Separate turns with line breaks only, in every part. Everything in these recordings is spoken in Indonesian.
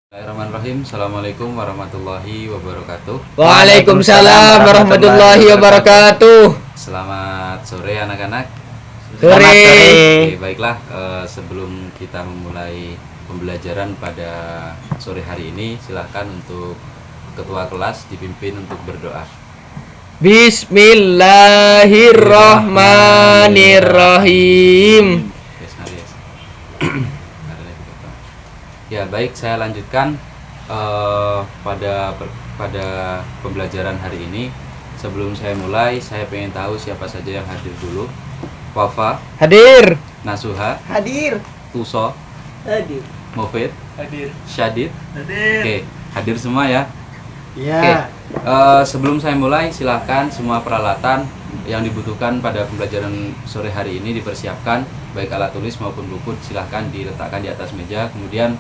Bismillahirrahmanirrahim. Assalamualaikum warahmatullahi wabarakatuh.
Waalaikumsalam warahmatullahi wabarakatuh.
Selamat sore anak-anak.
Sore.
Oke, baiklah. Sebelum kita memulai pembelajaran pada sore hari ini, silahkan untuk ketua kelas dipimpin untuk berdoa.
Bismillahirrahmanirrahim.
Yes. Ya, baik, saya lanjutkan pada pembelajaran hari ini. Sebelum saya mulai, saya pengen tahu siapa saja yang hadir dulu. Wafa,
Hadir.
Nasuha,
Hadir.
Tuso,
Hadir.
Mufid,
Hadir.
Syadid.
Hadir.
Oke, hadir semua ya.
Ya.
Oke, sebelum saya mulai, silahkan semua peralatan yang dibutuhkan pada pembelajaran sore hari ini dipersiapkan, baik alat tulis maupun buku silahkan diletakkan di atas meja. Kemudian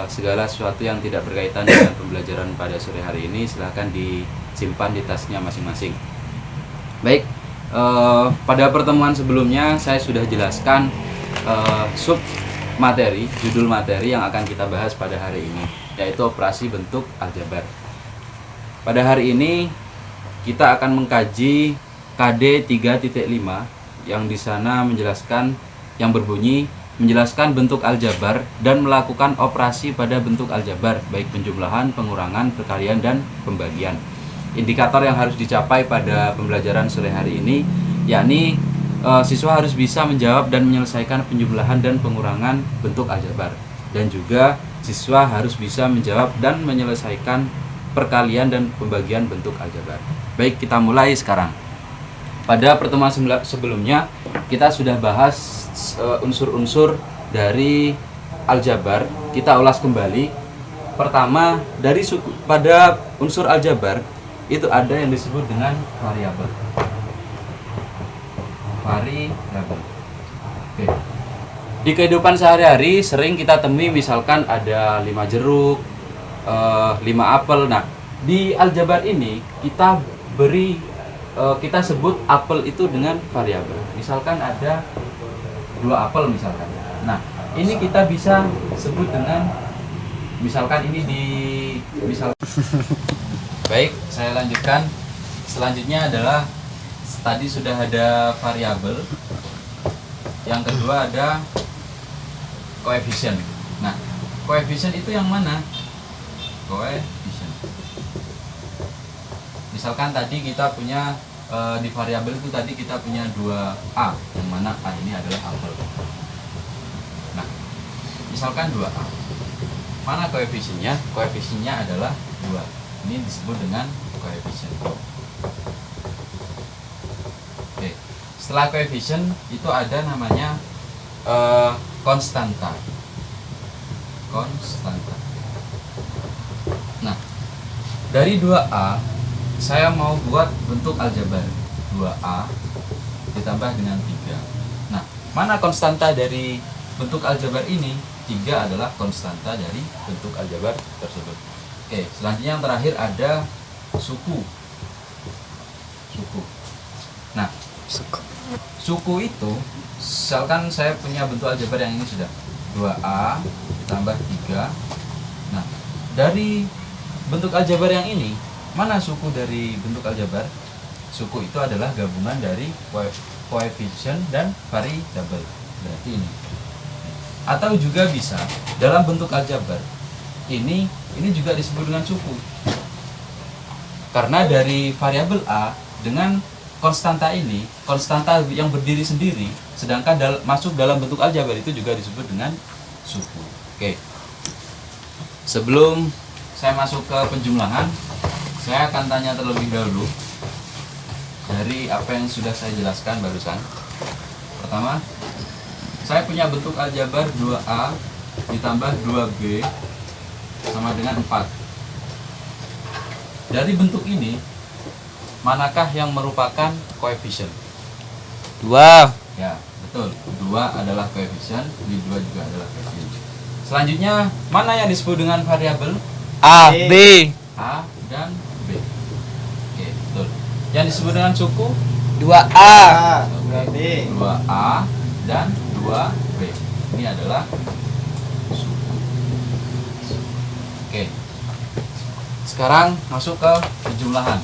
segala sesuatu yang tidak berkaitan dengan pembelajaran pada sore hari ini silahkan disimpan di tasnya masing-masing. Baik, pada pertemuan sebelumnya saya sudah jelaskan sub materi, judul materi yang akan kita bahas pada hari ini, yaitu operasi bentuk aljabar. Pada hari ini kita akan mengkaji KD 3.5 yang di sana menjelaskan, yang berbunyi menjelaskan bentuk aljabar dan melakukan operasi pada bentuk aljabar, baik penjumlahan, pengurangan, perkalian, dan pembagian. Indikator yang harus dicapai pada pembelajaran sore hari ini yakni siswa harus bisa menjawab dan menyelesaikan penjumlahan dan pengurangan bentuk aljabar, dan juga siswa harus bisa menjawab dan menyelesaikan perkalian dan pembagian bentuk aljabar. Baik, kita mulai sekarang. Pada pertemuan sebelumnya kita sudah bahas unsur-unsur dari aljabar. Kita ulas kembali. Pertama, pada unsur aljabar itu ada yang disebut dengan variabel. Oke. Di kehidupan sehari-hari sering kita temui misalkan ada 5 jeruk, 5 apel. Nah, di aljabar ini kita sebut apel itu dengan variabel. Misalkan ada 2 apel misalkan. Nah, ini kita bisa sebut dengan misalkan Baik, saya lanjutkan. Selanjutnya adalah tadi sudah ada variabel. Yang kedua ada koefisien. Nah, koefisien itu yang mana? Koefisien. Misalkan tadi kita punya di variabel itu tadi kita punya 2A, yang mana A ini adalah apel. Nah, misalkan 2A. Mana koefisiennya? Koefisiennya adalah 2. Ini disebut dengan koefisien. Oke. Setelah koefisien itu ada namanya konstanta. Konstanta. Nah, dari 2A saya mau buat bentuk aljabar 2A ditambah dengan 3. Nah, mana konstanta dari bentuk aljabar ini? 3 adalah konstanta dari bentuk aljabar tersebut. Oke, selanjutnya yang terakhir ada suku. Nah, suku itu, misalkan saya punya bentuk aljabar yang ini sudah 2A ditambah 3. Nah, dari bentuk aljabar yang ini, mana suku dari bentuk aljabar? Suku itu adalah gabungan dari koefisien dan variabel. Berarti ini. Atau juga bisa dalam bentuk aljabar ini juga disebut dengan suku. Karena dari variabel A dengan konstanta ini, konstanta yang berdiri sendiri, sedangkan masuk dalam bentuk aljabar itu juga disebut dengan suku. Oke. Sebelum saya masuk ke penjumlahan, saya akan tanya terlebih dahulu dari apa yang sudah saya jelaskan barusan. Pertama, saya punya bentuk aljabar 2A ditambah 2B sama dengan 4. Dari bentuk ini, manakah yang merupakan koefisien?
2.
Ya, betul. 2 adalah koefisien, di 2 juga adalah koefisien. Selanjutnya, mana yang disebut dengan variabel?
A, B.
A dan B. Oke, betul. Yang disebut dengan suku?
2A.
Oke, 2A dan 2B. Ini adalah suku. Oke. Sekarang masuk ke penjumlahan.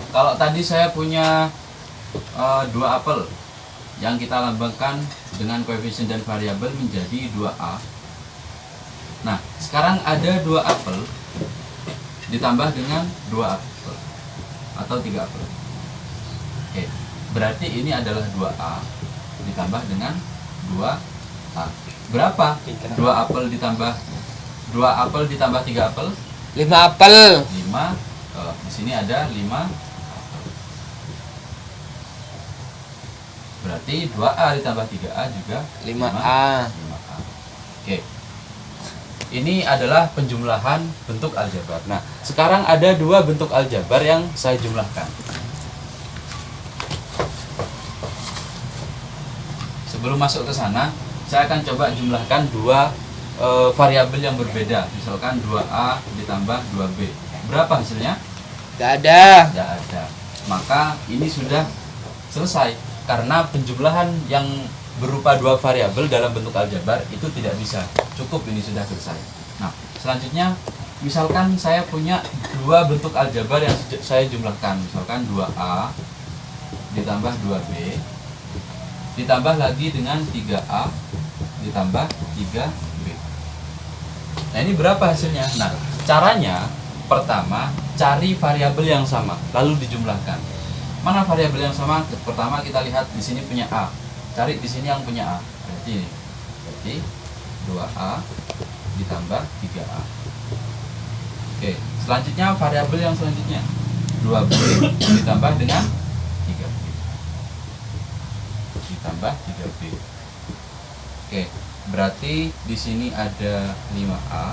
Kalau tadi saya punya 2 apel yang kita lambangkan dengan koefisien dan variabel menjadi 2A. Nah, sekarang ada 2 apel ditambah dengan 2 apel atau 3 apel. Oke, berarti ini adalah 2A ditambah dengan 2A. Berapa? 2 apel ditambah 3 apel?
5 apel.
5. Di sini ada 5 apel. Berarti 2A ditambah 3A juga
5A.
5A. Oke. Ini adalah penjumlahan bentuk aljabar. Nah, sekarang ada 2 bentuk aljabar yang saya jumlahkan. Sebelum masuk ke sana, saya akan coba jumlahkan 2 variabel yang berbeda. Misalkan 2A ditambah 2B. Berapa hasilnya?
Gak ada.
Tidak ada. Maka ini sudah selesai. Karena penjumlahan yang berupa 2 variabel dalam bentuk aljabar itu tidak bisa. Cukup, ini sudah selesai. Nah, selanjutnya misalkan saya punya 2 bentuk aljabar yang saya jumlahkan. Misalkan 2A ditambah 2B ditambah lagi dengan 3A ditambah 3B. Nah, ini berapa hasilnya? Nah, caranya pertama cari variabel yang sama lalu dijumlahkan. Mana variabel yang sama? Pertama kita lihat di sini punya A. Cari di sini yang punya A. Berarti ini. Berarti 2A ditambah 3A. Oke, selanjutnya variabel yang selanjutnya 2B ditambah dengan 3B. Ditambah 3B. Oke, berarti di sini ada 5A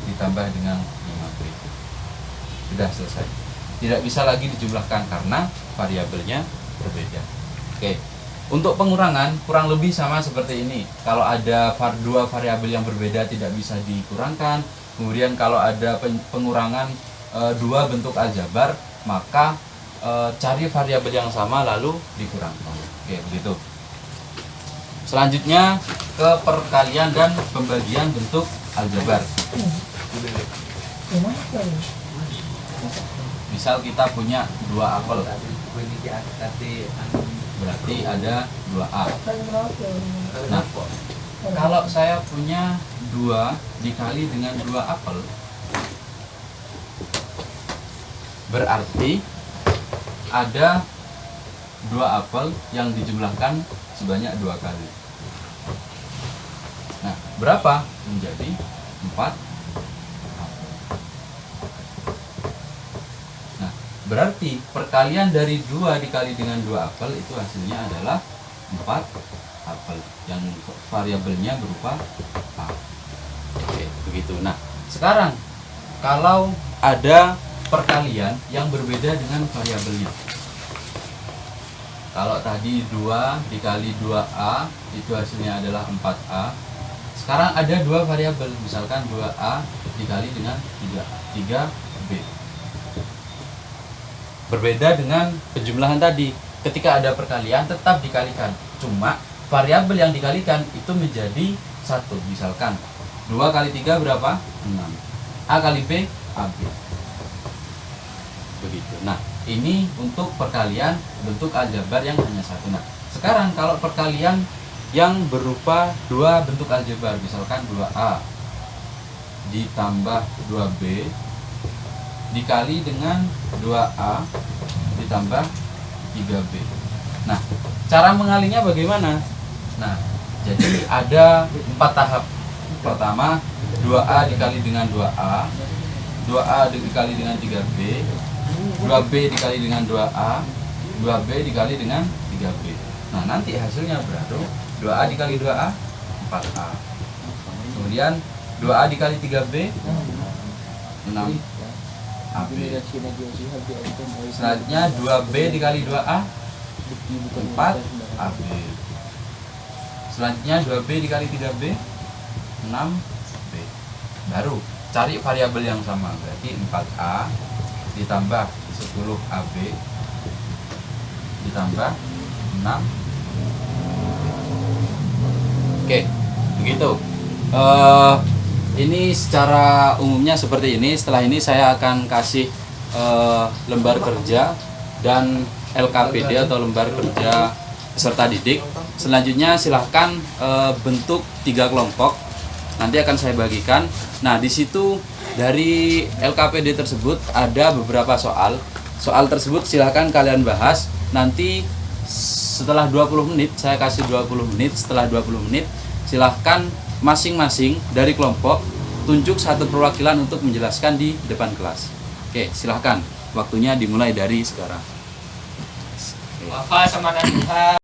ditambah dengan 5B. Sudah selesai. Tidak bisa lagi dijumlahkan karena variabelnya berbeda. Oke. Untuk pengurangan kurang lebih sama seperti ini. Kalau ada 2 variabel yang berbeda tidak bisa dikurangkan. Kemudian kalau ada pengurangan 2 bentuk aljabar, maka cari variabel yang sama lalu dikurangkan. Oke, begitu. Selanjutnya ke perkalian dan pembagian bentuk aljabar. Misal kita punya 2 apel, berarti ada 2A. Nah, kalau saya punya 2 dikali dengan 2 apel, berarti ada 2 apel yang dijumlahkan sebanyak 2 kali. Nah, berapa? Menjadi 4. Berarti perkalian dari 2 dikali dengan 2 apel itu hasilnya adalah 4 apel yang variabelnya berupa A. Oke, begitu. Nah, sekarang kalau ada perkalian yang berbeda dengan variabelnya. Kalau tadi 2 dikali 2A itu hasilnya adalah 4A. Sekarang ada 2 variabel, misalkan 2A dikali dengan 3B. Berbeda dengan penjumlahan tadi. Ketika ada perkalian tetap dikalikan. Cuma variabel yang dikalikan itu menjadi 1. Misalkan 2 kali 3 berapa? 6. A kali B, AB. Begitu. Nah, ini untuk perkalian bentuk aljabar yang hanya 1. Nah, sekarang kalau perkalian yang berupa 2 bentuk aljabar, misalkan 2A ditambah 2B dikali dengan 2A ditambah 3B. Nah, cara mengalinya bagaimana? Nah, jadi ada 4 tahap. Pertama, 2A dikali dengan 2A, 2A dikali dengan 3B, 2B dikali dengan 2A, 2B dikali dengan 3B. Nah, nanti hasilnya berapa? 2A dikali 2A, 4A. Kemudian 2A dikali 3B, 6. AB. Selanjutnya 2B dikali 2A 4 AB. Selanjutnya 2B dikali 3B 6B. Baru cari variabel yang sama, berarti 4A ditambah 10AB ditambah 6. Oke, begitu. Ini secara umumnya seperti ini. Setelah ini saya akan kasih lembar kerja dan LKPD atau lembar kerja peserta didik. Selanjutnya silahkan bentuk 3 kelompok. Nanti akan saya bagikan. Nah, di situ dari LKPD tersebut ada beberapa soal. Soal tersebut silahkan kalian bahas. Nanti setelah 20 menit, saya kasih 20 menit. Setelah 20 menit, silahkan masing-masing dari kelompok tunjuk satu perwakilan untuk menjelaskan di depan kelas. Oke, silahkan. Waktunya dimulai dari sekarang.
Wafa sama Nabi.